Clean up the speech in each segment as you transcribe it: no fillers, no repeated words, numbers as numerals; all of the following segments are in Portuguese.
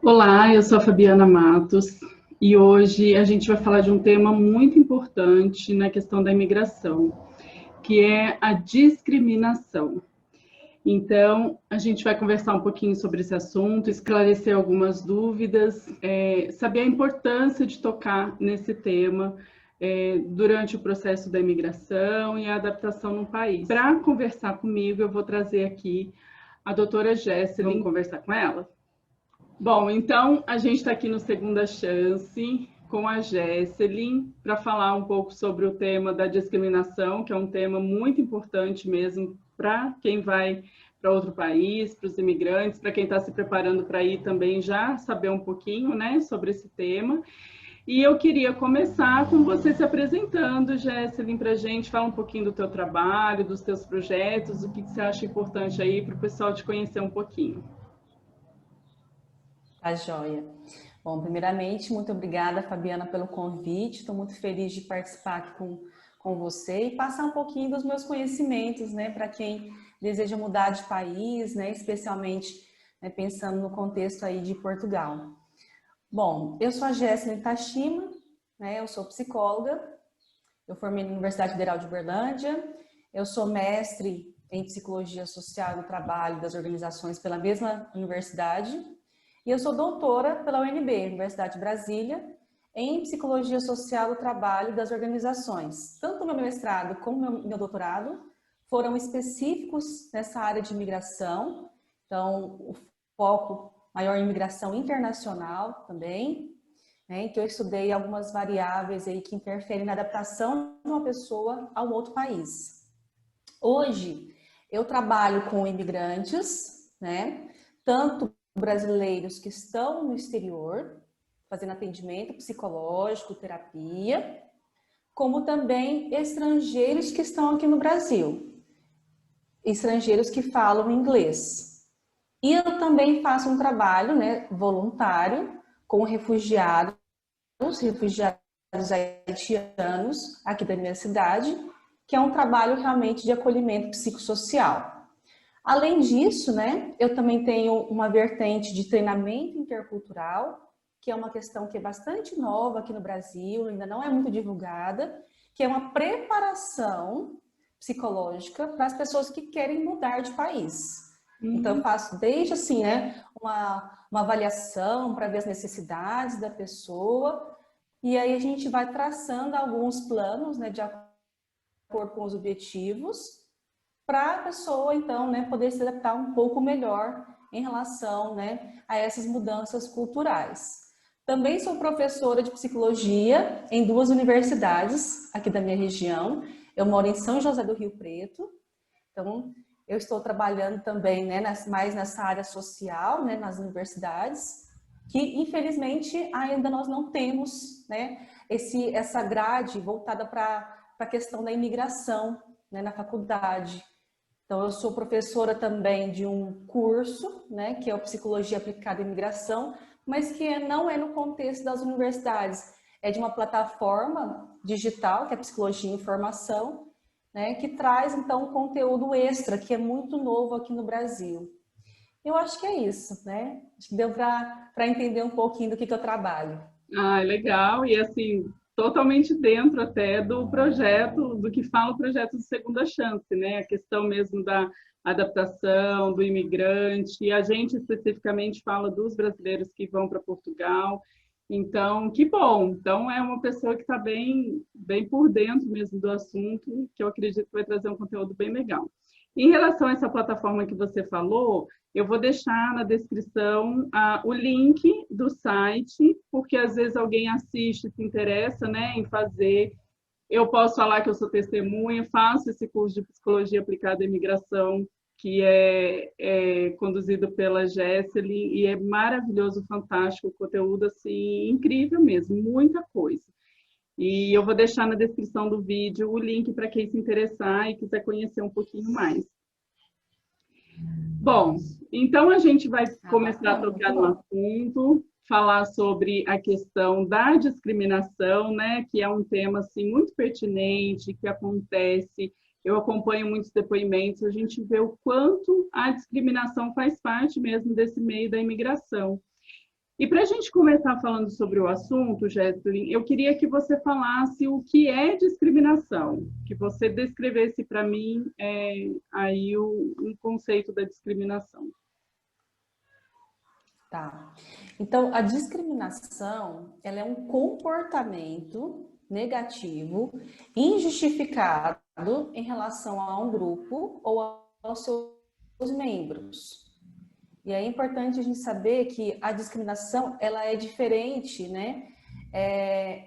Olá, eu sou a Fabiana Matos e hoje a gente vai falar de um tema muito importante na questão da imigração, que é a discriminação. Então, a gente vai conversar um pouquinho sobre esse assunto, esclarecer algumas dúvidas, saber a importância de tocar nesse tema durante o processo da imigração e a adaptação no país. Para conversar comigo, eu vou trazer aqui a doutora Jéssica. Vamos conversar com ela? Bom, então a gente está aqui no Segunda Chance com a Jesselyn para falar um pouco sobre o tema da discriminação, que é um tema muito importante mesmo para quem vai para outro país, para os imigrantes, para quem está se preparando para ir também já saber um pouquinho, né, sobre esse tema. E eu queria começar com você se apresentando, Jesselyn, para a gente. Fala um pouquinho do teu trabalho, dos teus projetos, o que você acha importante aí para o pessoal te conhecer um pouquinho. Tá joia. Bom, primeiramente, muito obrigada, Fabiana, pelo convite. Estou muito feliz de participar aqui com você e passar um pouquinho dos meus conhecimentos, né, para quem deseja mudar de país, né, especialmente, né, pensando no contexto aí de Portugal. Bom, eu sou a Jéssica Tashima, né, eu sou psicóloga, eu formei na Universidade Federal de Uberlândia, eu sou mestre em Psicologia Social do Trabalho das Organizações pela mesma universidade. E eu sou doutora pela UNB, Universidade de Brasília, em Psicologia Social do Trabalho das Organizações. Tanto o meu mestrado como o meu doutorado foram específicos nessa área de imigração. Então, o foco maior em imigração internacional também, né, em que eu estudei algumas variáveis aí que interferem na adaptação de uma pessoa a um outro país. Hoje, eu trabalho com imigrantes, né, tanto brasileiros que estão no exterior, fazendo atendimento psicológico, terapia, como também estrangeiros que estão aqui no Brasil, estrangeiros que falam inglês. E eu também faço um trabalho, né, voluntário com refugiados haitianos aqui da minha cidade, que é um trabalho realmente de acolhimento psicossocial. Além disso, né, eu também tenho uma vertente de treinamento intercultural, que é uma questão que é bastante nova aqui no Brasil, ainda não é muito divulgada, que é uma preparação psicológica para as pessoas que querem mudar de país. Então, eu faço desde assim, né, uma avaliação para ver as necessidades da pessoa, e aí a gente vai traçando alguns planos, né, de acordo com os objetivos, para a pessoa, então, né, poder se adaptar um pouco melhor em relação, né, a essas mudanças culturais. Também sou professora de psicologia em duas universidades aqui da minha região. Eu moro em São José do Rio Preto, então eu estou trabalhando também, né, mais nessa área social, né, nas universidades, que infelizmente ainda nós não temos, né, essa grade voltada para a questão da imigração, né, na faculdade. Então, eu sou professora também de um curso, né, que é o Psicologia Aplicada à Imigração, mas que não é no contexto das universidades. É de uma plataforma digital, que é Psicologia e Informação, né, que traz, então, um conteúdo extra, que é muito novo aqui no Brasil. Eu acho que é isso, né? Acho que deu para entender um pouquinho do que eu trabalho. Ah, legal. E assim, totalmente dentro até do projeto, do que fala o projeto de Segunda Chance, né? A questão mesmo da adaptação, do imigrante. E a gente especificamente fala dos brasileiros que vão para Portugal. Então, que bom. Então, é uma pessoa que está bem por dentro mesmo do assunto, que eu acredito que vai trazer um conteúdo bem legal. Em relação a essa plataforma que você falou, eu vou deixar na descrição o link do site, porque às vezes alguém assiste, se interessa, né, em fazer. Eu posso falar que eu sou testemunha, faço esse curso de Psicologia Aplicada à Imigração, que é conduzido pela Jesselyn, e é maravilhoso, fantástico, o conteúdo assim, incrível mesmo, muita coisa. E eu vou deixar na descrição do vídeo o link para quem se interessar e quiser conhecer um pouquinho mais. Bom, então a gente vai começar a tocar no assunto, falar sobre a questão da discriminação, né, que é um tema assim muito pertinente, que acontece. Eu acompanho muitos depoimentos, a gente vê o quanto a discriminação faz parte mesmo desse meio da imigração. E para a gente começar falando sobre o assunto, Jesselyn, eu queria que você falasse o que é discriminação, que você descrevesse para mim aí um conceito da discriminação. Tá. Então, a discriminação, ela é um comportamento negativo, injustificado em relação a um grupo ou aos seus membros. E é importante a gente saber que a discriminação, ela é diferente, né?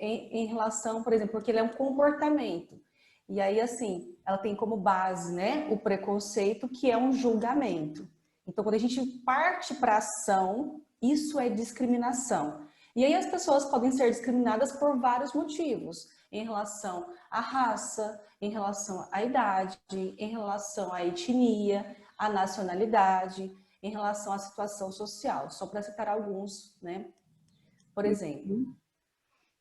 Em relação, por exemplo, porque ela é um comportamento. E aí, assim, ela tem como base, né, o preconceito, que é um julgamento. Então, quando a gente parte para a ação, isso é discriminação. E aí as pessoas podem ser discriminadas por vários motivos, em relação à raça, em relação à idade, em relação à etnia, à nacionalidade, em relação à situação social, só para citar alguns, né? Por exemplo.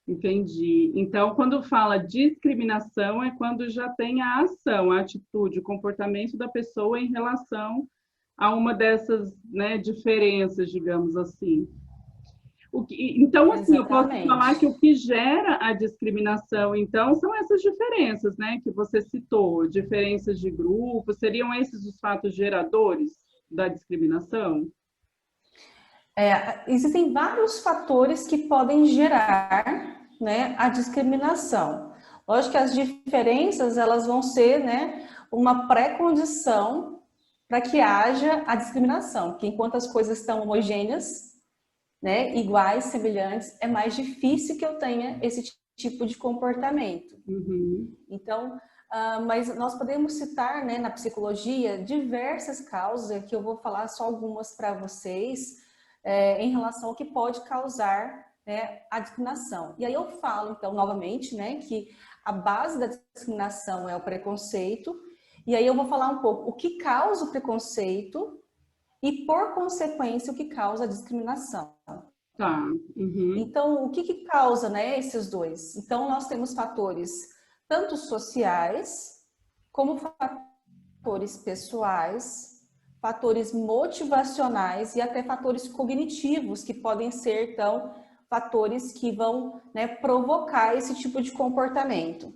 Entendi. Então, quando fala discriminação, é quando já tem a ação, a atitude, o comportamento da pessoa em relação a uma dessas, né, diferenças, digamos assim. Então, assim, eu posso falar que o que gera a discriminação, então, são essas diferenças, né, que você citou, diferenças de grupo, seriam esses os fatos geradores da discriminação? Existem vários fatores que podem gerar, né, a discriminação. Lógico que as diferenças, elas vão ser, né, uma pré-condição para que haja a discriminação, porque enquanto as coisas estão homogêneas, né, iguais, semelhantes, é mais difícil que eu tenha esse tipo de comportamento. Uhum. Então, mas nós podemos citar, né, na psicologia diversas causas, que eu vou falar só algumas para vocês, em relação ao que pode causar, né, a discriminação. E aí eu falo, então, novamente, né, que a base da discriminação é o preconceito, e aí eu vou falar um pouco o que causa o preconceito e, por consequência, o que causa a discriminação. Tá. Uhum. Então, o que causa, né, esses dois? Então, nós temos fatores tanto sociais, como fatores pessoais, fatores motivacionais e até fatores cognitivos, que podem ser, então, fatores que vão, né, provocar esse tipo de comportamento.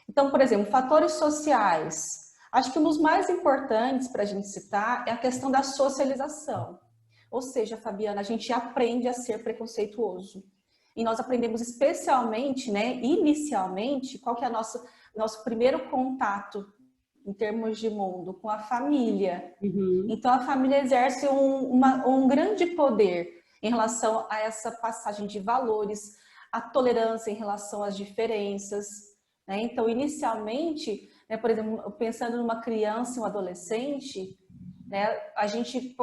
Então, por exemplo, fatores sociais. Acho que um dos mais importantes para a gente citar é a questão da socialização. Ou seja, Fabiana, a gente aprende a ser preconceituoso. E nós aprendemos especialmente, né, inicialmente, qual que é nosso primeiro contato em termos de mundo? Com a família. Uhum. Então, a família exerce um grande poder em relação a essa passagem de valores, a tolerância em relação às diferenças, né? Então, inicialmente, né, por exemplo, pensando numa criança e um adolescente, né, a gente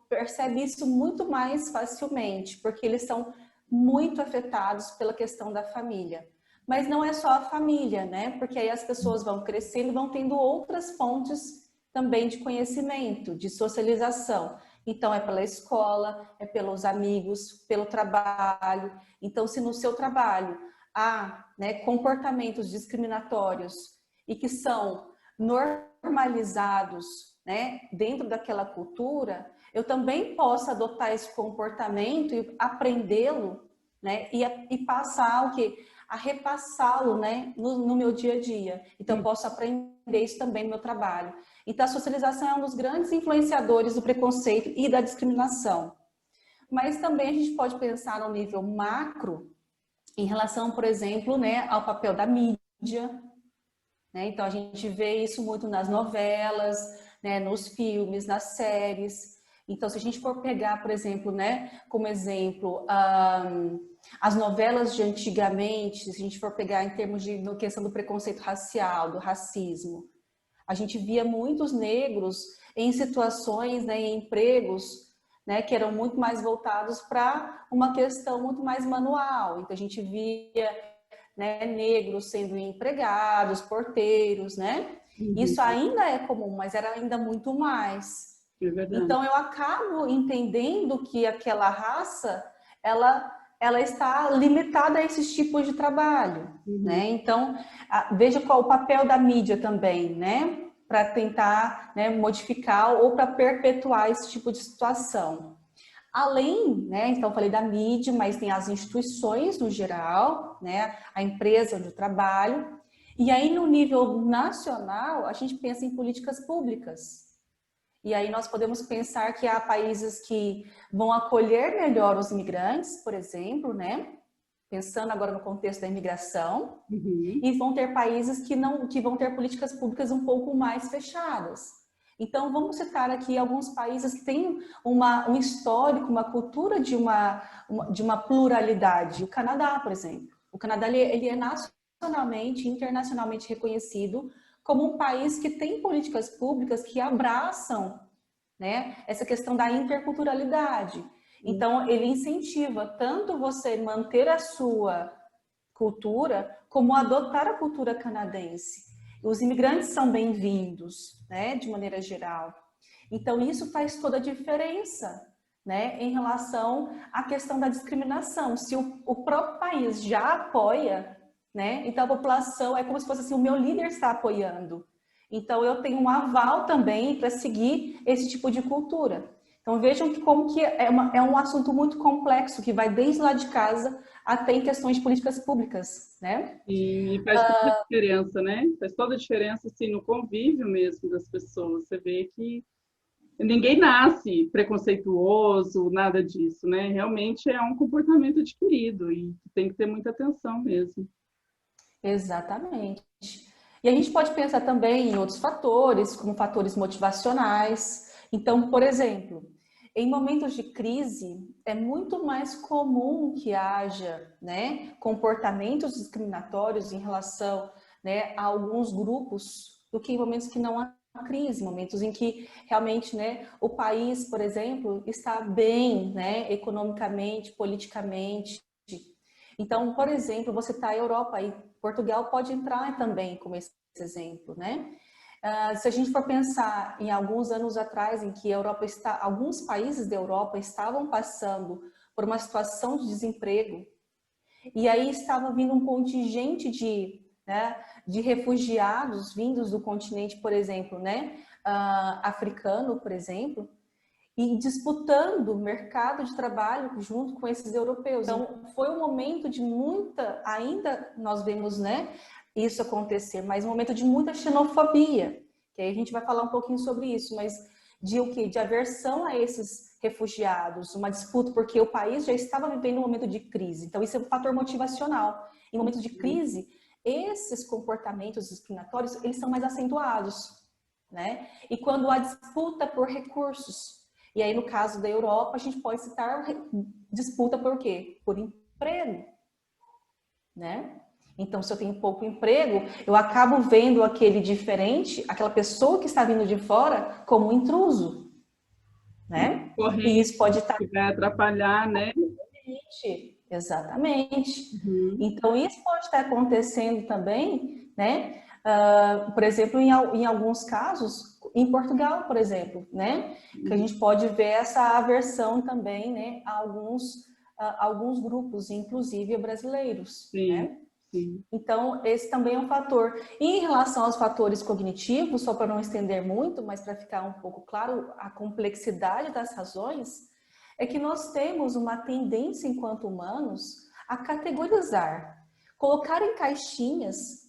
percebe isso muito mais facilmente, porque eles são muito afetados pela questão da família. Mas não é só a família, né? Porque aí as pessoas vão crescendo e vão tendo outras fontes também de conhecimento, de socialização. Então, é pela escola, é pelos amigos, pelo trabalho. Então, se no seu trabalho há, né, comportamentos discriminatórios e que são normalizados, né, dentro daquela cultura, eu também posso adotar esse comportamento e aprendê-lo, né, e passar o quê? A repassá-lo, né, no meu dia a dia. Então, eu posso aprender isso também no meu trabalho. Então, a socialização é um dos grandes influenciadores do preconceito e da discriminação. Mas também a gente pode pensar no nível macro, em relação, por exemplo, né, ao papel da mídia, né? Então, a gente vê isso muito nas novelas, né, nos filmes, nas séries. Então, se a gente for pegar, por exemplo, né, como exemplo, as novelas de antigamente, se a gente for pegar em termos de no questão do preconceito racial, do racismo, a gente via muitos negros em situações, né, em empregos, né, que eram muito mais voltados para uma questão muito mais manual. Então, a gente via, né, negros sendo empregados, porteiros, né? Uhum. Isso ainda é comum, mas era ainda muito mais. É verdade. Então, eu acabo entendendo que aquela raça, ela está limitada a esses tipos de trabalho, né? Então, veja qual o papel da mídia também, né? Para tentar, né, modificar ou para perpetuar esse tipo de situação. Além, né, então eu falei da mídia, mas tem as instituições no geral, né, a empresa onde eu trabalho. E aí no nível nacional, a gente pensa em políticas públicas. E aí nós podemos pensar que há países que vão acolher melhor os imigrantes, por exemplo, né, pensando agora no contexto da imigração, Uhum. e vão ter países que vão ter políticas públicas um pouco mais fechadas. Então, vamos citar aqui alguns países que têm um histórico, uma cultura de uma pluralidade. O Canadá, por exemplo. O Canadá ele é nacionalmente, internacionalmente reconhecido como um país que tem políticas públicas que abraçam, né, essa questão da interculturalidade. Então, ele incentiva tanto você manter a sua cultura, como adotar a cultura canadense. Os imigrantes são bem-vindos, né, de maneira geral. Então, isso faz toda a diferença, né, em relação à questão da discriminação. Se o próprio país já apoia, né, então a população é como se fosse assim, o meu líder está apoiando. Então, eu tenho um aval também para seguir esse tipo de cultura. Então, vejam como que é um assunto muito complexo, que vai desde lá de casa até em questões de políticas públicas, né? E faz toda a diferença, né? Faz toda a diferença, assim, no convívio mesmo das pessoas. Você vê que ninguém nasce preconceituoso, nada disso, né? Realmente é um comportamento adquirido e tem que ter muita atenção mesmo. Exatamente. E a gente pode pensar também em outros fatores, como fatores motivacionais. Então, por exemplo, em momentos de crise, é muito mais comum que haja, né, comportamentos discriminatórios em relação, né, a alguns grupos do que em momentos que não há crise, momentos em que realmente, né, o país, por exemplo, está bem, né, economicamente, politicamente. Então, por exemplo, você está na Europa e Portugal pode entrar também como esse exemplo, né? Se a gente for pensar em alguns anos atrás, em que alguns países da Europa estavam passando por uma situação de desemprego, e aí estava vindo um contingente né, de refugiados vindos do continente, por exemplo, né, africano, por exemplo, e disputando o mercado de trabalho junto com esses europeus. Então, foi um momento de ainda nós vemos, né, isso acontecer, mas um momento de muita xenofobia, que aí a gente vai falar um pouquinho sobre isso, mas de o quê? De aversão a esses refugiados, uma disputa, porque o país já estava vivendo um momento de crise. Então, isso é um fator motivacional. Em momentos de crise, esses comportamentos discriminatórios, eles são mais acentuados, né? E quando há disputa por recursos, e aí, no caso da Europa, a gente pode citar disputa por quê? Por emprego, né? Então, se eu tenho pouco emprego, eu acabo vendo aquele diferente, aquela pessoa que está vindo de fora, como um intruso, né? E Corrente isso pode estar... que vai atrapalhar, né? Exatamente. Uhum. Então, isso pode estar acontecendo também, né? Por exemplo, em alguns casos, em Portugal, por exemplo, né? Que a gente pode ver essa aversão também, né? A alguns grupos, inclusive brasileiros, Sim, né? sim. Então, esse também é um fator. E em relação aos fatores cognitivos, só para não estender muito, mas para ficar um pouco claro a complexidade das razões, é que nós temos uma tendência, enquanto humanos, a categorizar, colocar em caixinhas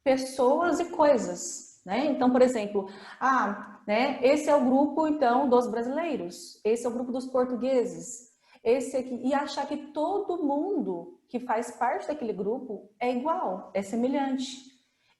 pessoas e coisas, né? Então, por exemplo, né, esse é o grupo, então, dos brasileiros, esse é o grupo dos portugueses, esse aqui, e achar que todo mundo que faz parte daquele grupo é igual, é semelhante.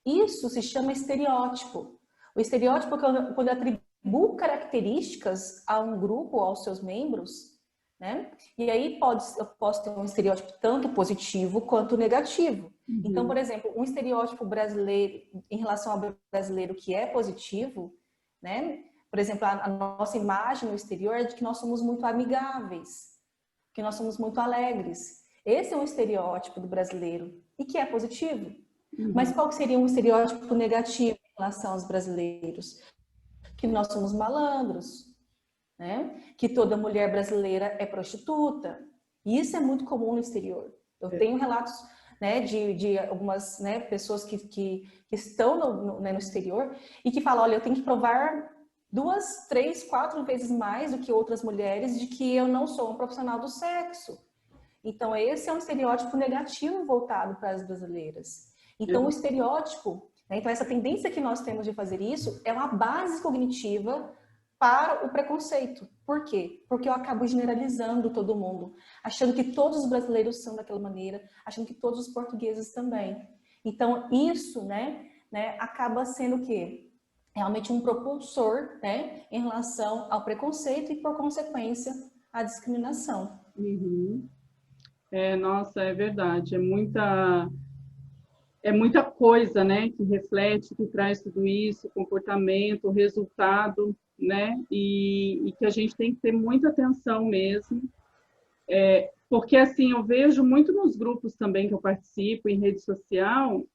Isso se chama estereótipo. O estereótipo é quando eu atribuo características a um grupo, aos seus membros, né? E aí eu posso ter um estereótipo tanto positivo quanto negativo. Então, por exemplo, um estereótipo brasileiro em relação ao brasileiro que é positivo, né? Por exemplo, a nossa imagem no exterior é de que nós somos muito amigáveis, que nós somos muito alegres. Esse é um estereótipo do brasileiro e que é positivo. Mas qual seria um estereótipo negativo em relação aos brasileiros? Que nós somos malandros, né? Que toda mulher brasileira é prostituta. E isso é muito comum no exterior. Eu tenho relatos, né, de algumas, né, pessoas que estão no exterior e que falam, olha, eu tenho que provar 2, 3, 4 vezes mais do que outras mulheres de que eu não sou um profissional do sexo. Então, esse é um estereótipo negativo voltado para as brasileiras. Então, o estereótipo, né, então essa tendência que nós temos de fazer isso é uma base cognitiva para o preconceito. Por quê? Porque eu acabo generalizando todo mundo, achando que todos os brasileiros são daquela maneira, achando que todos os portugueses também. Então, isso, né, acaba sendo o quê? Realmente um propulsor, né, em relação ao preconceito e, por consequência, à discriminação. Uhum. Nossa, é verdade. É muita coisa, né, que reflete, que traz tudo isso, comportamento, resultado, né, e que a gente tem que ter muita atenção mesmo, porque, assim, eu vejo muito nos grupos também que eu participo, em rede social,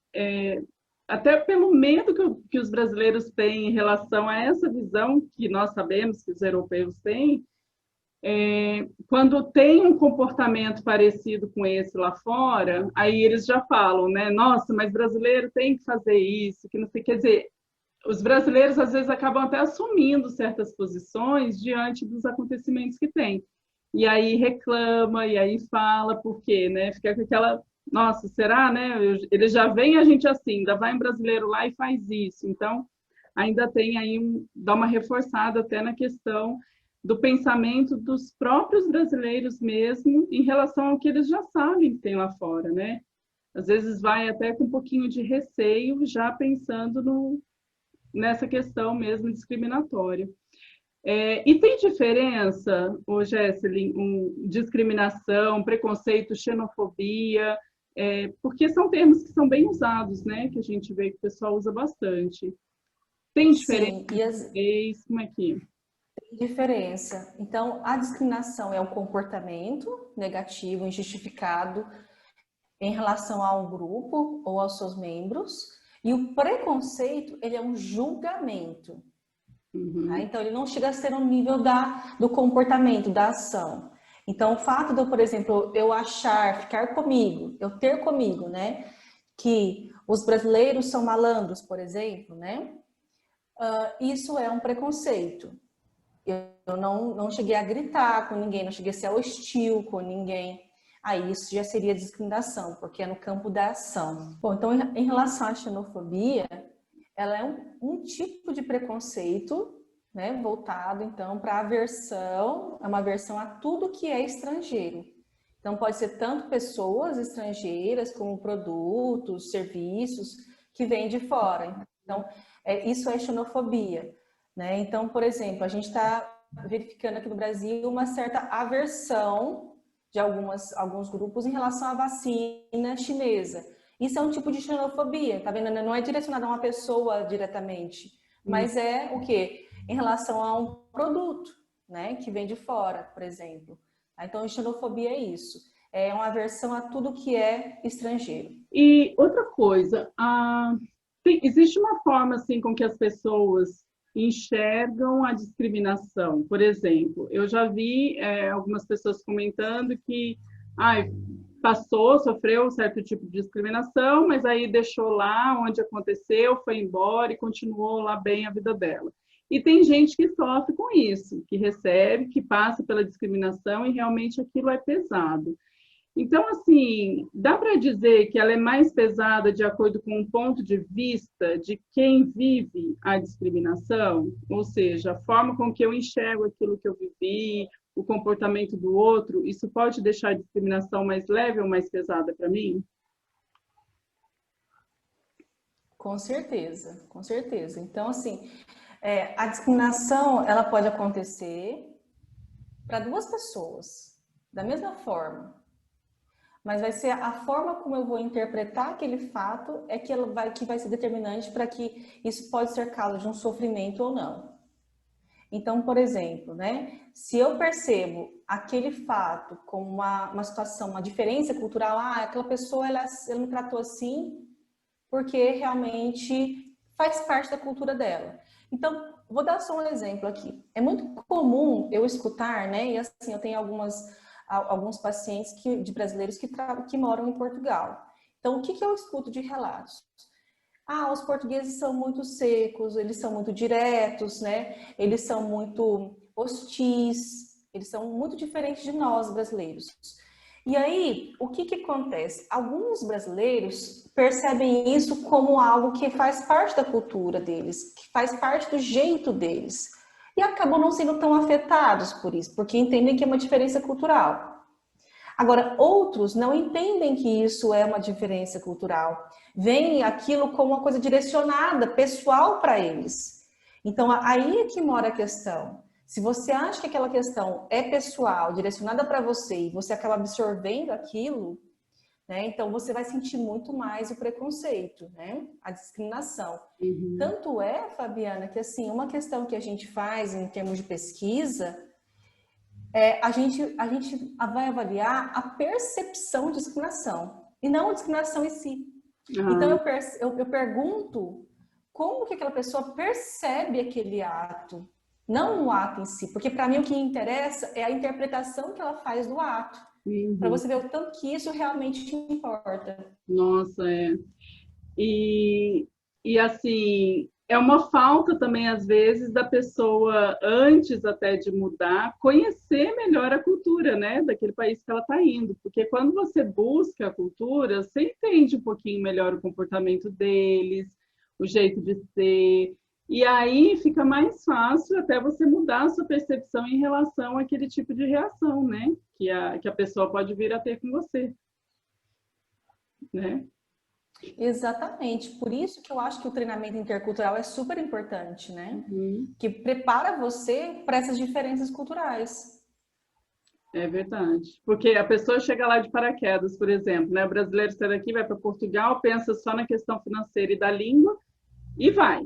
até pelo medo que os brasileiros têm em relação a essa visão que nós sabemos que os europeus têm, quando tem um comportamento parecido com esse lá fora, aí eles já falam, né? Nossa, mas brasileiro tem que fazer isso, que não sei, quer dizer, os brasileiros às vezes acabam até assumindo certas posições diante dos acontecimentos que tem. E aí reclama, e aí fala, por quê, né? Fica com aquela, nossa, será, né? Eles já veem a gente assim, ainda vai um brasileiro lá e faz isso. Então, ainda tem aí dá uma reforçada até na questão do pensamento dos próprios brasileiros mesmo em relação ao que eles já sabem que tem lá fora, né? Às vezes vai até com um pouquinho de receio, já pensando nessa questão mesmo discriminatória. E tem diferença, Jéssica, discriminação, preconceito, xenofobia, porque são termos que são bem usados, né? Que a gente vê que o pessoal usa bastante. Tem diferença? Sim, como é que? tem diferença. Então, a discriminação é um comportamento negativo, injustificado em relação a um grupo ou aos seus membros, e o preconceito, ele é um julgamento. Uhum. Tá? Então, ele não chega a ser um nível do comportamento, da ação. Então, o fato de eu, por exemplo, eu achar, ficar comigo, eu ter comigo, né, que os brasileiros são malandros, por exemplo, né, isso é um preconceito. Eu não cheguei a gritar com ninguém, não cheguei a ser hostil com ninguém. Aí isso já seria discriminação, porque é no campo da ação. Bom, então, em relação à xenofobia, ela é um tipo de preconceito, né, voltado, então, para aversão, é uma aversão a tudo que é estrangeiro. Então, pode ser tanto pessoas estrangeiras, como produtos, serviços que vêm de fora. Então, isso é xenofobia, né? Então, por exemplo, a gente está verificando aqui no Brasil uma certa aversão de alguns grupos em relação à vacina chinesa. Isso é um tipo de xenofobia, tá vendo? Não é direcionado a uma pessoa diretamente, mas é o quê? Em relação a um produto, né? Que vem de fora, por exemplo. Então, xenofobia é isso. É uma aversão a tudo que é estrangeiro. E outra coisa, existe uma forma assim com que as pessoas enxergam a discriminação. Por exemplo, eu já vi algumas pessoas comentando que sofreu um certo tipo de discriminação, mas aí deixou lá onde aconteceu, foi embora e continuou lá bem a vida dela. E tem gente que sofre com isso, que recebe, que passa pela discriminação e realmente aquilo é pesado. Então, assim, dá para dizer que ela é mais pesada de acordo com o ponto de vista de quem vive a discriminação? Ou seja, a forma com que eu enxergo aquilo que eu vivi, o comportamento do outro, isso pode deixar a discriminação mais leve ou mais pesada para mim? Com certeza, com certeza. Então, assim, a discriminação, ela pode acontecer para duas pessoas, da mesma forma. Mas vai ser a forma como eu vou interpretar aquele fato que vai ser determinante para que isso pode ser causa de um sofrimento ou não. Então, por exemplo, né, se eu percebo aquele fato como uma situação, uma diferença cultural, aquela pessoa ela me tratou assim porque realmente faz parte da cultura dela. Então, vou dar só um exemplo aqui. É muito comum eu escutar, né, e assim, eu tenho alguns pacientes de brasileiros que moram em Portugal. Então, o que eu escuto de relatos? Ah, os portugueses são muito secos, eles são muito diretos, né? Eles são muito hostis, eles são muito diferentes de nós brasileiros. E aí, o que que acontece? Alguns brasileiros percebem isso como algo que faz parte da cultura deles, que faz parte do jeito deles. E acabam não sendo tão afetados por isso, porque entendem que é uma diferença cultural. Agora, outros não entendem que isso é uma diferença cultural. Veem aquilo como uma coisa direcionada, pessoal para eles. Então, aí é que mora a questão. Se você acha que aquela questão é pessoal, direcionada para você, e você acaba absorvendo aquilo, né, então você vai sentir muito mais o preconceito, né, a discriminação. Uhum. Tanto é, Fabiana, que assim, uma questão que a gente faz em termos de pesquisa a gente vai avaliar a percepção de discriminação e não a discriminação em si. Então, Ah, eu pergunto como que aquela pessoa percebe aquele ato, não o ato em si, porque para mim o que interessa é a interpretação que ela faz do ato, para uhum. você ver o tanto que isso realmente te importa. Nossa, é. E, e assim, é uma falta também, às vezes, da pessoa, antes até de mudar, conhecer melhor a cultura, né, daquele país que ela está indo. Porque quando você busca a cultura, você entende um pouquinho melhor o comportamento deles, o jeito de ser. E aí fica mais fácil até você mudar a sua percepção em relação àquele tipo de reação, né, que a pessoa pode vir a ter com você, né? Exatamente, por isso que eu acho que o treinamento intercultural é super importante, né? Uhum. Que prepara você para essas diferenças culturais. É verdade. Porque a pessoa chega lá de paraquedas, por exemplo, né? O brasileiro sai daqui, vai para Portugal, pensa só na questão financeira e da língua e vai.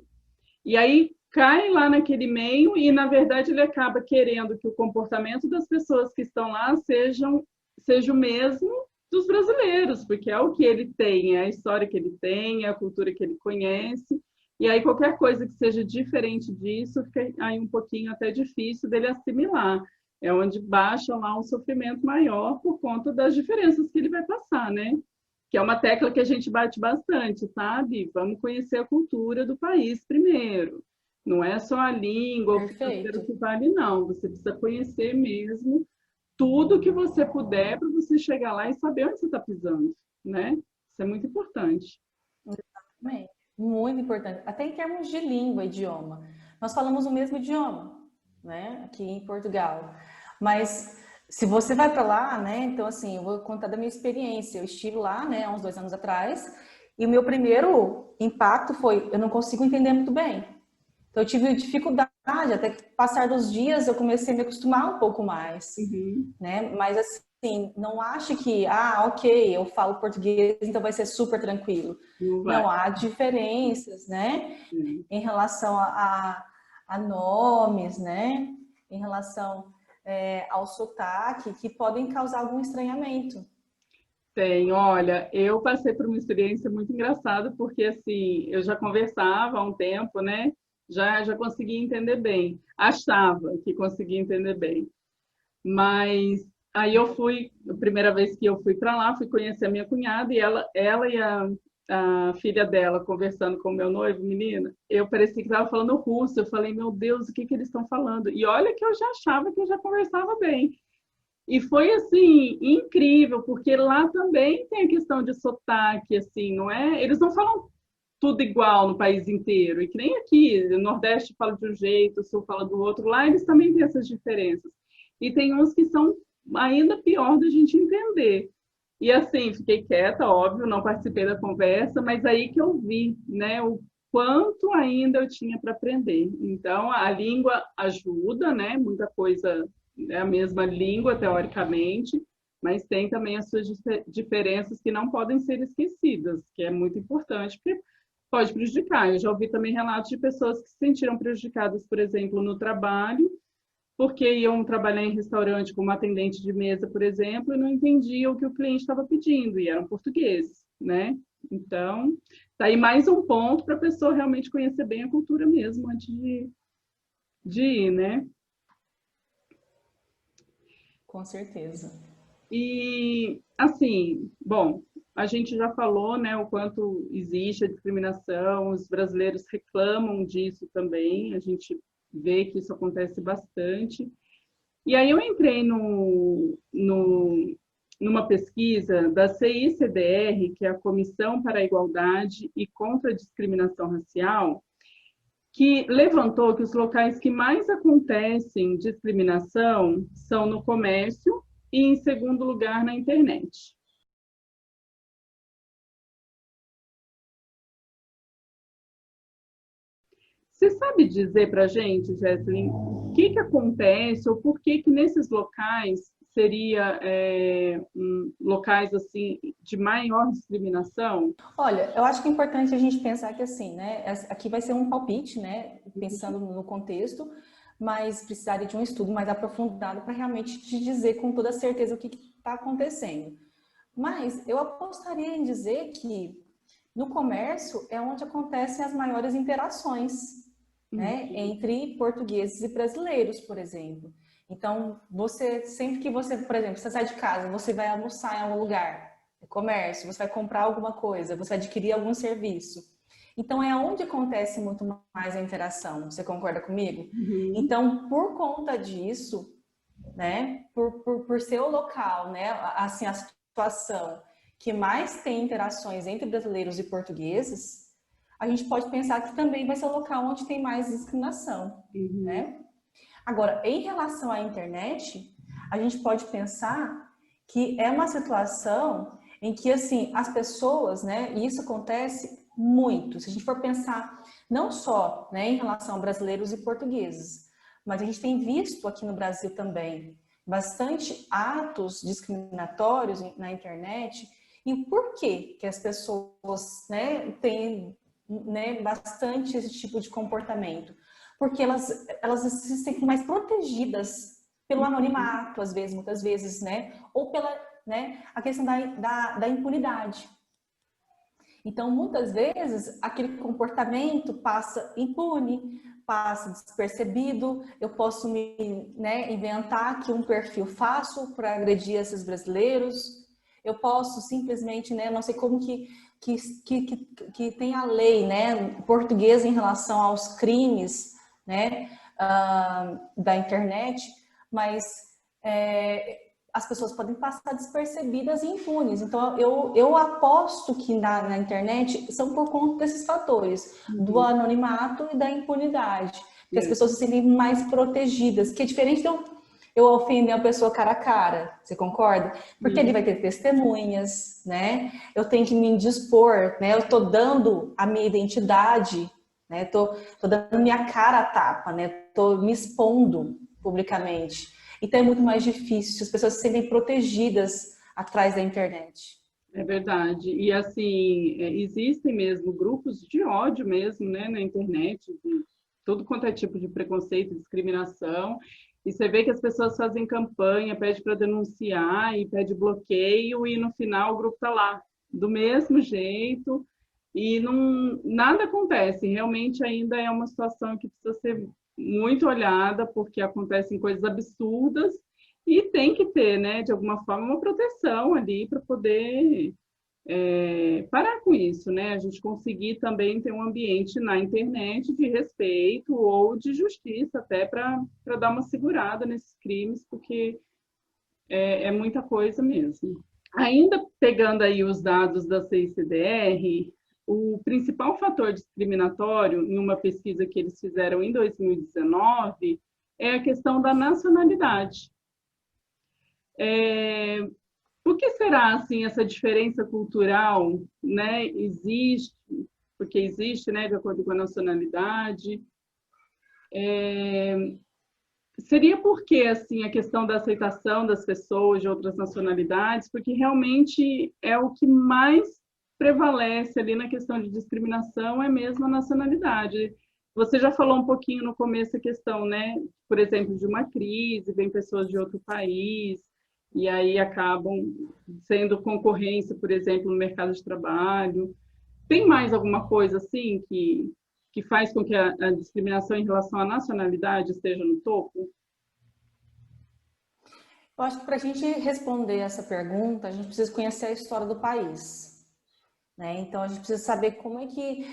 E aí cai lá naquele meio e, na verdade, ele acaba querendo que o comportamento das pessoas que estão lá seja o mesmo dos brasileiros, porque é o que ele tem, é a história que ele tem, é a cultura que ele conhece. E aí qualquer coisa que seja diferente disso fica aí um pouquinho até difícil dele assimilar. É onde baixa lá um sofrimento maior por conta das diferenças que ele vai passar, né? Que é uma tecla que a gente bate bastante, sabe? Vamos conhecer a cultura do país primeiro. Não é só a língua, o financeiro Perfeito. que vale, não. Você precisa conhecer mesmo tudo que você puder para você chegar lá e saber onde você está pisando, né? Isso é muito importante. Exatamente. Muito importante. Até em termos de língua, idioma. Nós falamos o mesmo idioma, né? Aqui em Portugal. Mas se você vai para lá, né? Então, assim, eu vou contar da minha experiência. Eu estive lá, né, há uns 2 anos atrás, e o meu primeiro impacto foi: eu não consigo entender muito bem. Então, eu tive dificuldade, até que passar dos dias eu comecei a me acostumar um pouco mais, Uhum. né? Mas assim, não ache que, ah, ok, eu falo português, então vai ser super tranquilo. Não vai. Não, há diferenças, né? Em relação a nomes, né? Em relação ao sotaque, que podem causar algum estranhamento. Tem, olha, eu passei por uma experiência muito engraçada, porque assim, eu já conversava há um tempo, né? Já conseguia entender bem. Achava que conseguia entender bem. Mas aí eu fui, a primeira vez que eu fui para lá, fui conhecer a minha cunhada e ela e a filha dela conversando com o meu noivo, menina, eu parecia que estava falando russo. Eu falei, meu Deus, o que que eles estão falando? E olha que eu já achava que eu já conversava bem. E foi assim incrível, porque lá também tem a questão de sotaque, assim, não é? Eles não falam tudo igual no país inteiro, e que nem aqui, o Nordeste fala de um jeito, o Sul fala do outro, lá eles também têm essas diferenças. E tem uns que são ainda pior da gente entender. E assim, fiquei quieta, óbvio, não participei da conversa, mas aí que eu vi, né, o quanto ainda eu tinha para aprender. Então, a língua ajuda, né, muita coisa é a mesma língua, teoricamente, mas tem também as suas diferenças que não podem ser esquecidas, que é muito importante, porque pode prejudicar. Eu já ouvi também relatos de pessoas que se sentiram prejudicadas, por exemplo, no trabalho, porque iam trabalhar em restaurante como atendente de mesa, por exemplo, e não entendiam o que o cliente estava pedindo, e eram portugueses, né? Então, tá aí mais um ponto para a pessoa realmente conhecer bem a cultura mesmo antes de ir, né? Com certeza. E, assim, bom, A gente já falou, né, o quanto existe a discriminação, os brasileiros reclamam disso também, a gente vê que isso acontece bastante. E aí eu entrei numa pesquisa da CICDR, que é a Comissão para a Igualdade e contra a Discriminação Racial, que levantou que os locais que mais acontecem discriminação são no comércio e, em segundo lugar, na internet. Você sabe dizer para a gente, Jesselyn, o que acontece ou por que nesses locais seria locais assim de maior discriminação? Olha, eu acho que é importante a gente pensar que assim, né? Aqui vai ser um palpite, né? Pensando no contexto, mas precisaria de um estudo mais aprofundado para realmente te dizer com toda certeza o que está acontecendo. Mas eu apostaria em dizer que no comércio é onde acontecem as maiores interações, né, entre portugueses e brasileiros, por exemplo. Então, sempre que você, por exemplo, você sai de casa, você vai almoçar em algum lugar, comércio, você vai comprar alguma coisa, você vai adquirir algum serviço. Então, é onde acontece muito mais a interação. Você concorda comigo? Então, por conta disso, né, por ser o local, né, assim, a situação que mais tem interações entre brasileiros e portugueses, a gente pode pensar que também vai ser o local onde tem mais discriminação, né? Agora, em relação à internet, a gente pode pensar que é uma situação em que, assim, as pessoas, né, e isso acontece muito, se a gente for pensar não só, né, em relação a brasileiros e portugueses, mas a gente tem visto aqui no Brasil também bastante atos discriminatórios na internet. E por que as pessoas, né, têm, né, bastante esse tipo de comportamento? Porque elas se sentem mais protegidas pelo anonimato, às vezes, muitas vezes, né? Ou pela, né, a questão da impunidade. Então, muitas vezes, aquele comportamento passa impune, passa despercebido. Eu posso né, inventar aqui um perfil falso para agredir esses brasileiros. Eu posso simplesmente, né, não sei como que tem a lei, né, portuguesa em relação aos crimes, né, da internet, mas as pessoas podem passar despercebidas e impunes. Então, eu aposto que na internet são por conta desses fatores, do anonimato e da impunidade, que as pessoas se sentem mais protegidas, que é diferente de eu ofender a pessoa cara a cara, você concorda? Porque ele vai ter testemunhas, né? Eu tenho que me indispor, né? Eu tô dando a minha identidade, né? Tô dando minha cara a tapa, né? Tô me expondo publicamente. Então é muito mais difícil, as pessoas se sentem protegidas atrás da internet. É verdade. E assim, existem mesmo grupos de ódio mesmo, né, na internet, de tudo quanto é tipo de preconceito, discriminação. E você vê que as pessoas fazem campanha, pede para denunciar e pede bloqueio, e no final o grupo está lá, do mesmo jeito, e não, nada acontece. Realmente ainda é uma situação que precisa ser muito olhada, porque acontecem coisas absurdas, e tem que ter, né, de alguma forma, uma proteção ali para poder parar com isso, né? A gente conseguir também ter um ambiente na internet de respeito ou de justiça, até para dar uma segurada nesses crimes, porque é muita coisa mesmo. Ainda pegando aí os dados da CICDR, o principal fator discriminatório, em uma pesquisa que eles fizeram em 2019, é a questão da nacionalidade. Por que será assim essa diferença cultural, né? Existe, porque existe, né, de acordo com a nacionalidade. Seria porque assim a questão da aceitação das pessoas de outras nacionalidades, porque realmente é o que mais prevalece ali na questão de discriminação, é mesmo a nacionalidade. Você já falou um pouquinho no começo a questão, né, por exemplo, de uma crise, vem pessoas de outro país, e aí acabam sendo concorrência, por exemplo, no mercado de trabalho. Tem mais alguma coisa assim que faz com que a discriminação em relação à nacionalidade esteja no topo? Eu acho que para a gente responder essa pergunta, a gente precisa conhecer a história do país, né? Então, a gente precisa saber como é que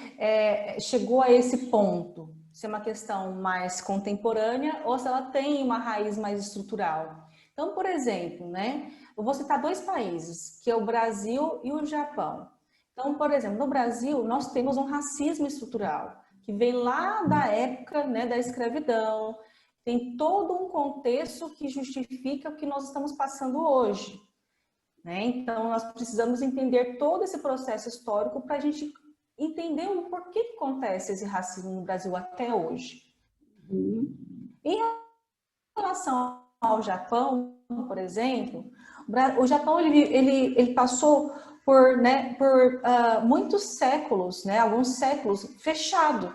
chegou a esse ponto. Se é uma questão mais contemporânea ou se ela tem uma raiz mais estrutural. Então, por exemplo, né? Eu vou citar dois países, que é o Brasil e o Japão. Então, por exemplo, no Brasil, nós temos um racismo estrutural, que vem lá da época, né, da escravidão. Tem todo um contexto que justifica o que nós estamos passando hoje, né? Então, nós precisamos entender todo esse processo histórico para a gente entender o porquê que acontece esse racismo no Brasil até hoje. Em relação ao Japão, por exemplo, o Japão ele passou por, né, por muitos séculos, né, alguns séculos fechado.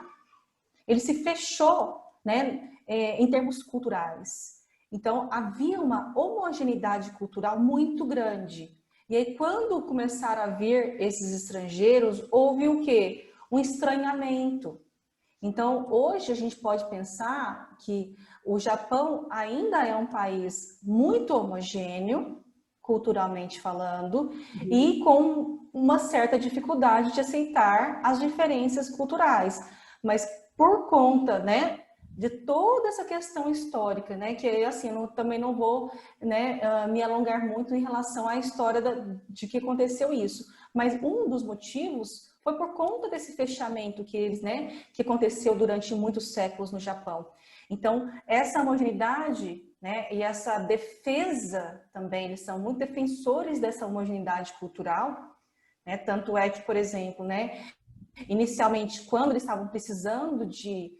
Ele se fechou, né, em termos culturais. Então, havia uma homogeneidade cultural muito grande. E aí, quando começaram a vir esses estrangeiros, houve o quê? Um estranhamento. Então, hoje a gente pode pensar que o Japão ainda é um país muito homogêneo, culturalmente falando, e com uma certa dificuldade de aceitar as diferenças culturais. Mas por conta, né, de toda essa questão histórica, né, que assim, eu também não vou, né, me alongar muito em relação à história de que aconteceu isso, mas um dos motivos foi por conta desse fechamento que eles, né, que aconteceu durante muitos séculos no Japão. Então, essa homogeneidade, né, e essa defesa também, eles são muito defensores dessa homogeneidade cultural, né, tanto é que, por exemplo, né, inicialmente, quando eles estavam precisando de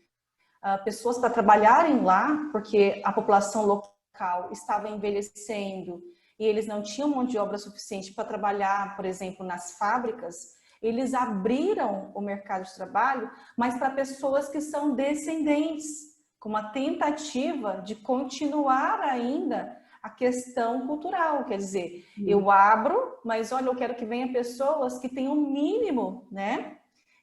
pessoas para trabalharem lá, porque a população local estava envelhecendo e eles não tinham mão de obra suficiente para trabalhar, por exemplo, nas fábricas, eles abriram o mercado de trabalho, mas para pessoas que são descendentes, com uma tentativa de continuar ainda a questão cultural, quer dizer, eu abro, mas olha, eu quero que venham pessoas que tenham um mínimo, né,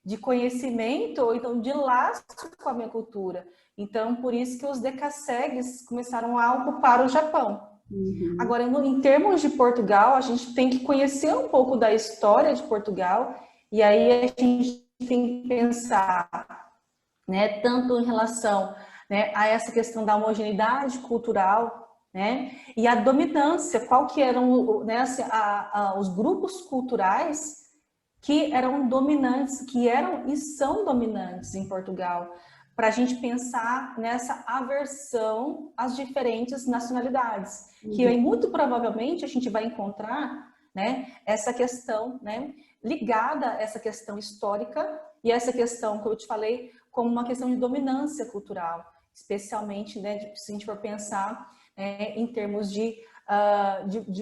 de conhecimento ou então de laço com a minha cultura. Então, por isso que os decassegues começaram a ocupar o Japão. Agora, em termos de Portugal, a gente tem que conhecer um pouco da história de Portugal e aí a gente tem que pensar, né, tanto em relação, né, a essa questão da homogeneidade cultural, né, e a dominância, qual que eram, né, assim, os grupos culturais que eram dominantes, que eram e são dominantes em Portugal, para a gente pensar nessa aversão às diferentes nacionalidades, que aí, muito provavelmente a gente vai encontrar, né, essa questão, né, ligada a essa questão histórica e essa questão, como eu te falei, como uma questão de dominância cultural, especialmente, né, se a gente for pensar em termos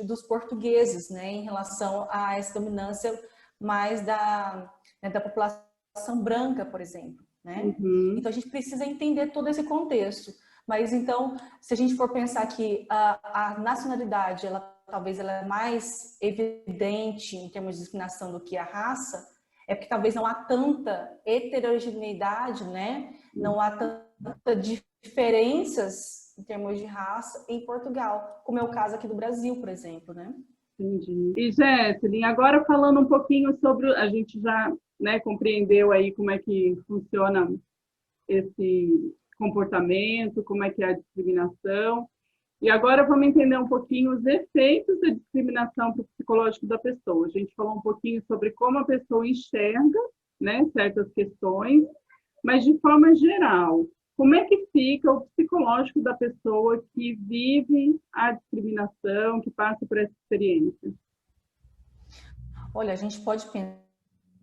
dos portugueses, né, em relação a essa dominância mais da população branca, por exemplo, né? Então a gente precisa entender todo esse contexto. Mas então, se a gente for pensar que a nacionalidade, talvez ela é mais evidente em termos de discriminação do que a raça, é porque talvez não há tanta heterogeneidade, né? Não há tanta diferenças em termos de raça em Portugal, como é o caso aqui do Brasil, por exemplo, né? Entendi. E, Jéssica, agora falando um pouquinho sobre, a gente já, né, compreendeu aí como é que funciona esse comportamento, como é que é a discriminação, e agora vamos entender um pouquinho os efeitos da discriminação para o psicológico da pessoa. A gente falou um pouquinho sobre como a pessoa enxerga, né, certas questões, mas de forma geral, como é que fica o psicológico da pessoa que vive a discriminação, que passa por essa experiência? Olha, a gente pode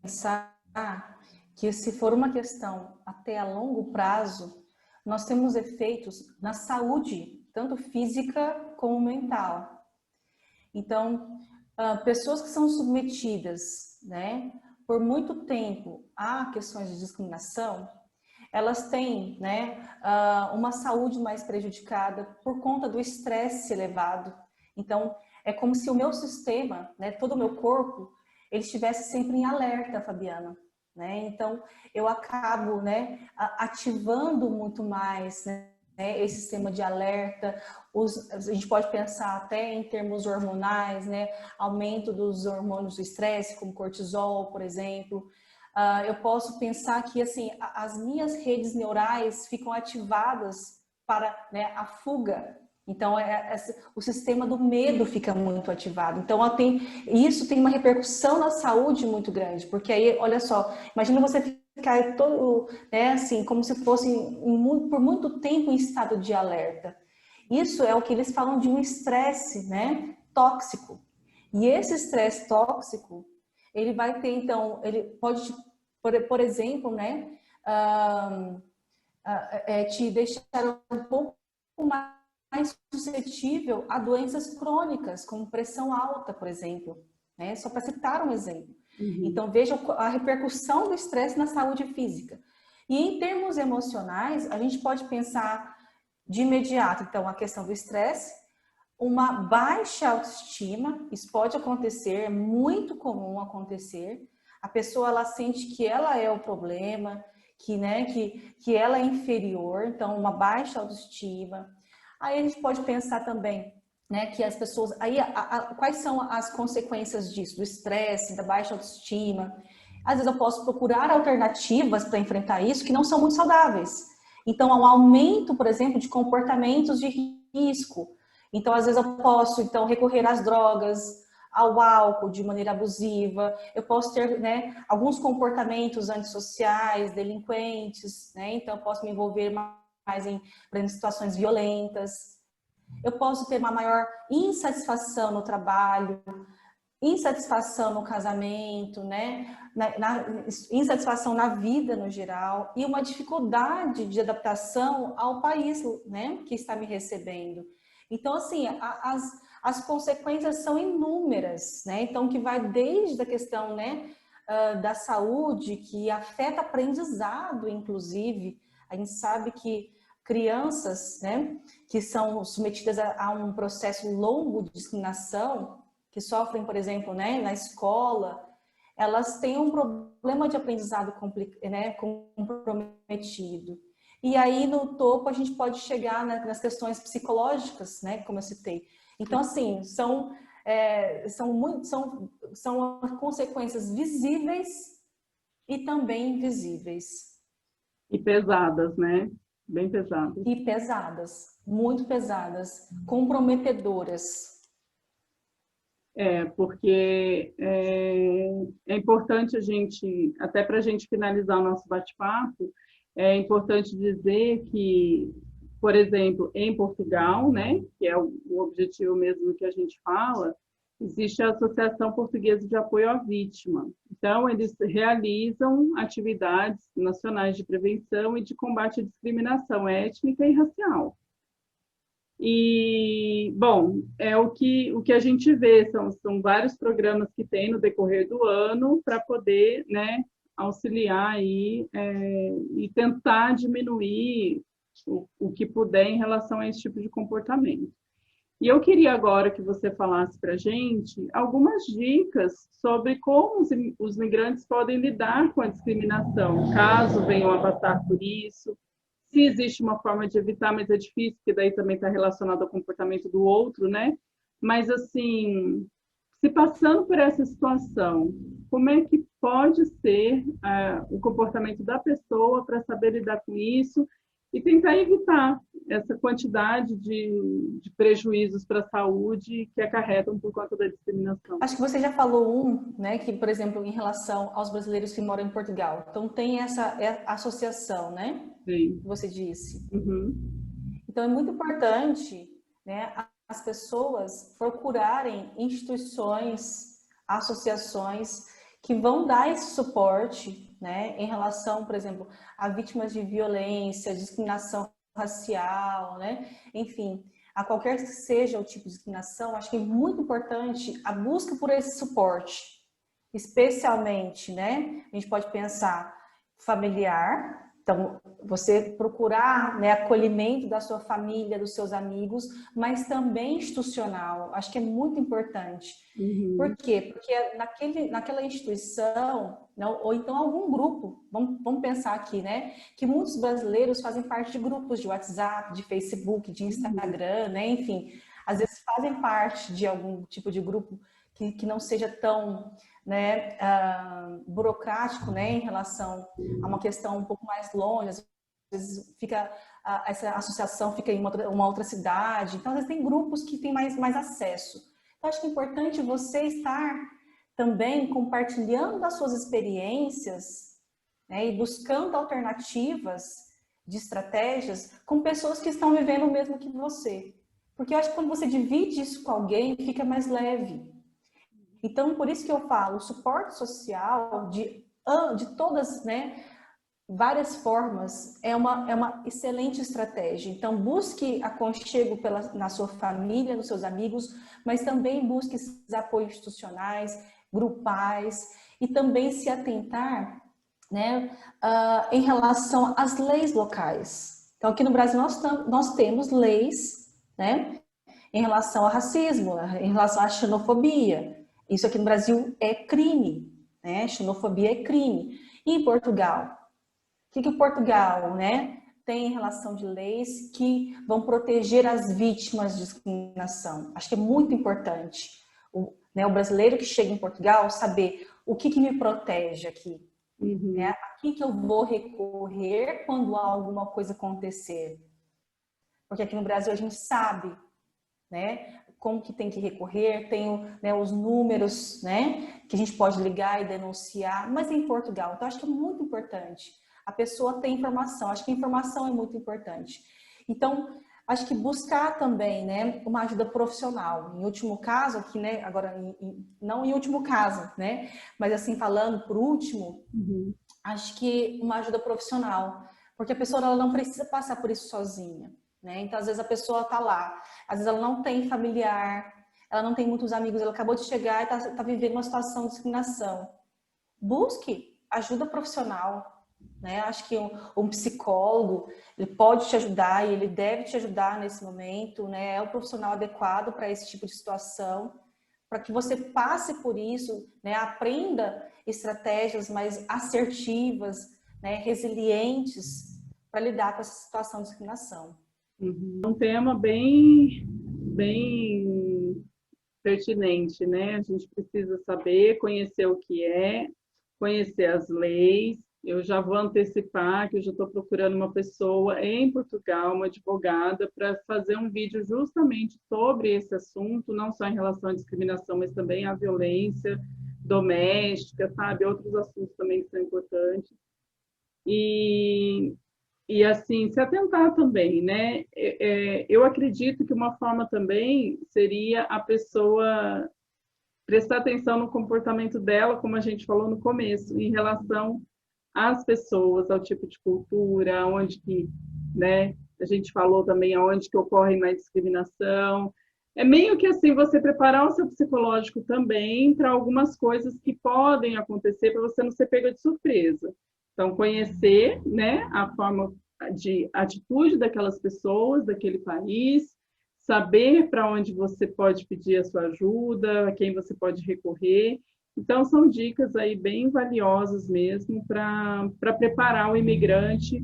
pensar que se for uma questão até a longo prazo, nós temos efeitos na saúde, tanto física como mental. Então, pessoas que são submetidas, né, por muito tempo a questões de discriminação, elas têm, né, uma saúde mais prejudicada por conta do estresse elevado. Então, é como se o meu sistema, né, todo o meu corpo, ele estivesse sempre em alerta, Fabiana. Né? Então, eu acabo, né, ativando muito mais, né, né, esse sistema de alerta, a gente pode pensar até em termos hormonais, né, aumento dos hormônios do estresse, como cortisol, por exemplo. Eu posso pensar que, assim, as minhas redes neurais ficam ativadas para, né, a fuga. Então, o sistema do medo fica muito ativado. Então, isso tem uma repercussão na saúde muito grande, porque aí, olha só, imagina você ficar todo, né, assim, como se fosse por muito tempo em estado de alerta. Isso é o que eles falam de um estresse, né, tóxico. E esse estresse tóxico, ele vai ter, então, ele pode, por exemplo, né, te deixar um pouco mais suscetível a doenças crônicas, como pressão alta, por exemplo, né? Só para citar um exemplo. Então, veja a repercussão do estresse na saúde física. E em termos emocionais, a gente pode pensar de imediato, então, a questão do estresse, uma baixa autoestima, isso pode acontecer, é muito comum acontecer. A pessoa, ela sente que ela é o problema, que ela é inferior, então uma baixa autoestima. Aí a gente pode pensar também, né, que as pessoas, aí quais são as consequências disso, do estresse, da baixa autoestima? Às vezes eu posso procurar alternativas para enfrentar isso que não são muito saudáveis. Então, há um aumento, por exemplo, de comportamentos de risco. Então, às vezes eu posso, então, recorrer às drogas, ao álcool de maneira abusiva. Eu posso ter, né, alguns comportamentos antissociais, delinquentes, né? Então, eu posso me envolver mais em situações violentas. Eu posso ter uma maior insatisfação no trabalho, insatisfação no casamento, né? Insatisfação na vida no geral e uma dificuldade de adaptação ao país, né, que está me recebendo. Então, assim, as consequências são inúmeras, né? Então, que vai desde a questão, né, da saúde, que afeta aprendizado, inclusive. A gente sabe que crianças, né, que são submetidas a um processo longo de discriminação, que sofrem, por exemplo, né, na escola, elas têm um problema de aprendizado né, comprometido. E aí, no topo, a gente pode chegar nas questões psicológicas, né, como eu citei. Então, assim, são consequências visíveis e também invisíveis. E pesadas, né? Bem pesadas. E pesadas, muito pesadas, comprometedoras. Porque é importante a gente, até para a gente finalizar o nosso bate-papo, é importante dizer que, por exemplo, em Portugal, né, que é o objetivo mesmo que a gente fala, existe a Associação Portuguesa de Apoio à Vítima. Então, eles realizam atividades nacionais de prevenção e de combate à discriminação étnica e racial. E, bom, o que a gente vê, são vários programas que tem no decorrer do ano para poder, né, auxiliar aí, e tentar diminuir o que puder em relação a esse tipo de comportamento. E eu queria agora que você falasse para a gente algumas dicas sobre como os migrantes podem lidar com a discriminação, caso venham a passar por isso. Se existe uma forma de evitar, mas é difícil, porque daí também está relacionado ao comportamento do outro, né? Mas, assim, se passando por essa situação, como é que pode ser o comportamento da pessoa para saber lidar com isso e tentar evitar essa quantidade de prejuízos para a saúde que acarretam por conta da discriminação? Acho que você já falou né, que, por exemplo, em relação aos brasileiros que moram em Portugal. Então, tem essa associação, né? Sim. Que você disse. Uhum. Então, é muito importante, né, as pessoas procurarem instituições, associações que vão dar esse suporte, né, em relação, por exemplo, a vítimas de violência, discriminação racial, né, enfim, a qualquer que seja o tipo de discriminação. Acho que é muito importante a busca por esse suporte, especialmente, né, a gente pode pensar familiar, Então, você procurar, né, acolhimento da sua família, dos seus amigos, mas também institucional. Acho que é muito importante. Por quê? Porque naquela instituição, não, ou então algum grupo, vamos pensar aqui, né? Que muitos brasileiros fazem parte de grupos de WhatsApp, de Facebook, de Instagram, né? Enfim, às vezes fazem parte de algum tipo de grupo que não seja tão, né, burocrático, né, em relação a uma questão um pouco mais longe. Às vezes essa associação fica em uma outra cidade. Então, às vezes tem grupos que têm mais acesso. Então, acho que é importante você estar também compartilhando as suas experiências, né, e buscando alternativas de estratégias com pessoas que estão vivendo o mesmo que você. Porque eu acho que quando você divide isso com alguém, fica mais leve. Então, por isso que eu falo, o suporte social de todas, né, várias formas, é uma excelente estratégia. Então, busque aconchego na sua família, nos seus amigos, mas também busque esses apoios institucionais, grupais, e também se atentar, né, em relação às leis locais. Então, aqui no Brasil, nós temos leis, né, em relação ao racismo, em relação à xenofobia. Isso aqui no Brasil é crime, né? Xenofobia é crime. E em Portugal? O que o Portugal, né, tem em relação de leis que vão proteger as vítimas de discriminação? Acho que é muito importante né, o brasileiro que chega em Portugal saber o que me protege aqui. Né? A quem que eu vou recorrer quando alguma coisa acontecer? Porque aqui no Brasil a gente sabe, né, como que tem que recorrer, tem, né, os números, né, que a gente pode ligar e denunciar, mas em Portugal. Então, acho que é muito importante a pessoa ter informação. Acho que a informação é muito importante. Então, acho que buscar também, né, uma ajuda profissional. Em último caso, aqui, né, agora, não em último caso, né, mas assim, falando por último, acho que uma ajuda profissional, porque a pessoa ela não precisa passar por isso sozinha. Né? Então, às vezes a pessoa está lá, às vezes ela não tem familiar, ela não tem muitos amigos, ela acabou de chegar e está vivendo uma situação de discriminação. Busque ajuda profissional, né? Acho que um psicólogo, ele pode te ajudar e ele deve te ajudar nesse momento, né? É o profissional adequado para esse tipo de situação, para que você passe por isso, né? Aprenda estratégias mais assertivas, né? Resilientes para lidar com essa situação de discriminação. Um tema bem pertinente, né? A gente precisa saber, conhecer o que é, conhecer as leis. Eu já vou antecipar que eu já estou procurando uma pessoa em Portugal, uma advogada, para fazer um vídeo justamente sobre esse assunto, não só em relação à discriminação, mas também à violência doméstica, sabe? Outros assuntos também que são importantes. E assim, se atentar também, né? Eu acredito que uma forma também seria a pessoa prestar atenção no comportamento dela, como a gente falou no começo, em relação às pessoas, ao tipo de cultura, onde que, né? A gente falou também aonde que ocorre mais discriminação. É meio que assim, você preparar o seu psicológico também para algumas coisas que podem acontecer, para você não ser pega de surpresa. Então, conhecer, né, a forma de atitude daquelas pessoas, daquele país, saber para onde você pode pedir a sua ajuda, a quem você pode recorrer. Então, são dicas aí bem valiosas mesmo para preparar o imigrante,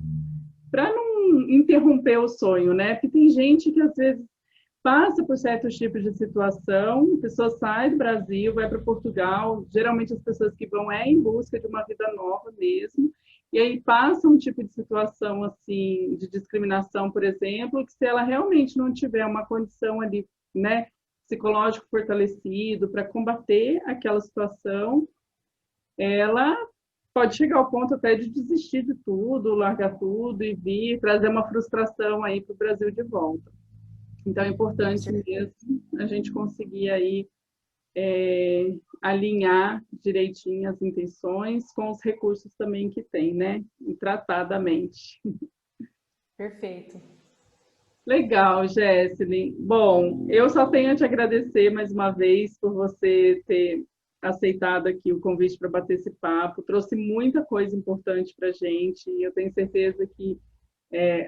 para não interromper o sonho, né? Porque tem gente que às vezes passa por certos tipos de situação, a pessoa sai do Brasil, vai para Portugal, geralmente as pessoas que vão em busca de uma vida nova mesmo, e aí passa um tipo de situação assim, de discriminação, por exemplo, que se ela realmente não tiver uma condição ali, né, psicológico fortalecido para combater aquela situação, ela pode chegar ao ponto até de desistir de tudo, largar tudo e vir trazer uma frustração aí para o Brasil de volta. Então, é importante mesmo a gente conseguir aí alinhar direitinho as intenções com os recursos também que tem, né? E tratadamente. Perfeito. Legal, Jéssica. Bom, eu só tenho a te agradecer mais uma vez por você ter aceitado aqui o convite para bater esse papo. Trouxe muita coisa importante para a gente. E eu tenho certeza que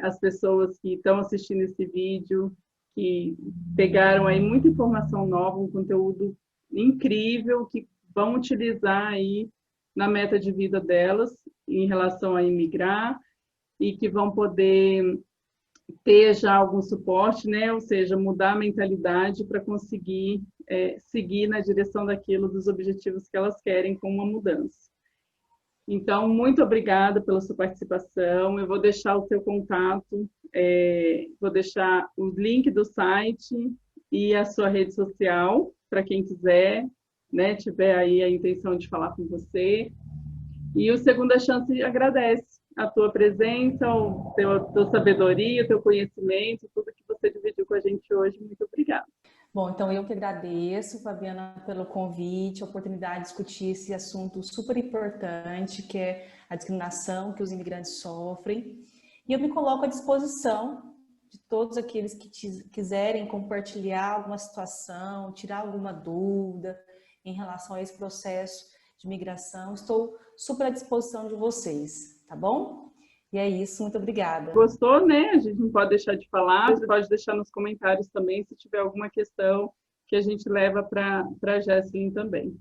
as pessoas que estão assistindo esse vídeo, que pegaram aí muita informação nova, um conteúdo incrível, que vão utilizar aí na meta de vida delas em relação a imigrar e que vão poder ter já algum suporte, né? Ou seja, mudar a mentalidade para conseguir seguir na direção daquilo, dos objetivos que elas querem com uma mudança. Então, muito obrigada pela sua participação. Eu vou deixar o seu contato, vou deixar o link do site e a sua rede social, para quem quiser, né, tiver aí a intenção de falar com você. E o Segunda Chance agradece a tua presença, a tua sabedoria, o teu conhecimento, tudo que você dividiu com a gente hoje. Muito obrigada. Bom, então eu que agradeço, Fabiana, pelo convite, a oportunidade de discutir esse assunto super importante, que é a discriminação que os imigrantes sofrem. E eu me coloco à disposição de todos aqueles que quiserem compartilhar alguma situação, tirar alguma dúvida em relação a esse processo de migração. Estou super à disposição de vocês, tá bom? E é isso, muito obrigada. Gostou, né? A gente não pode deixar de falar, você pode deixar nos comentários também se tiver alguma questão que a gente leva para a Jesselyn também.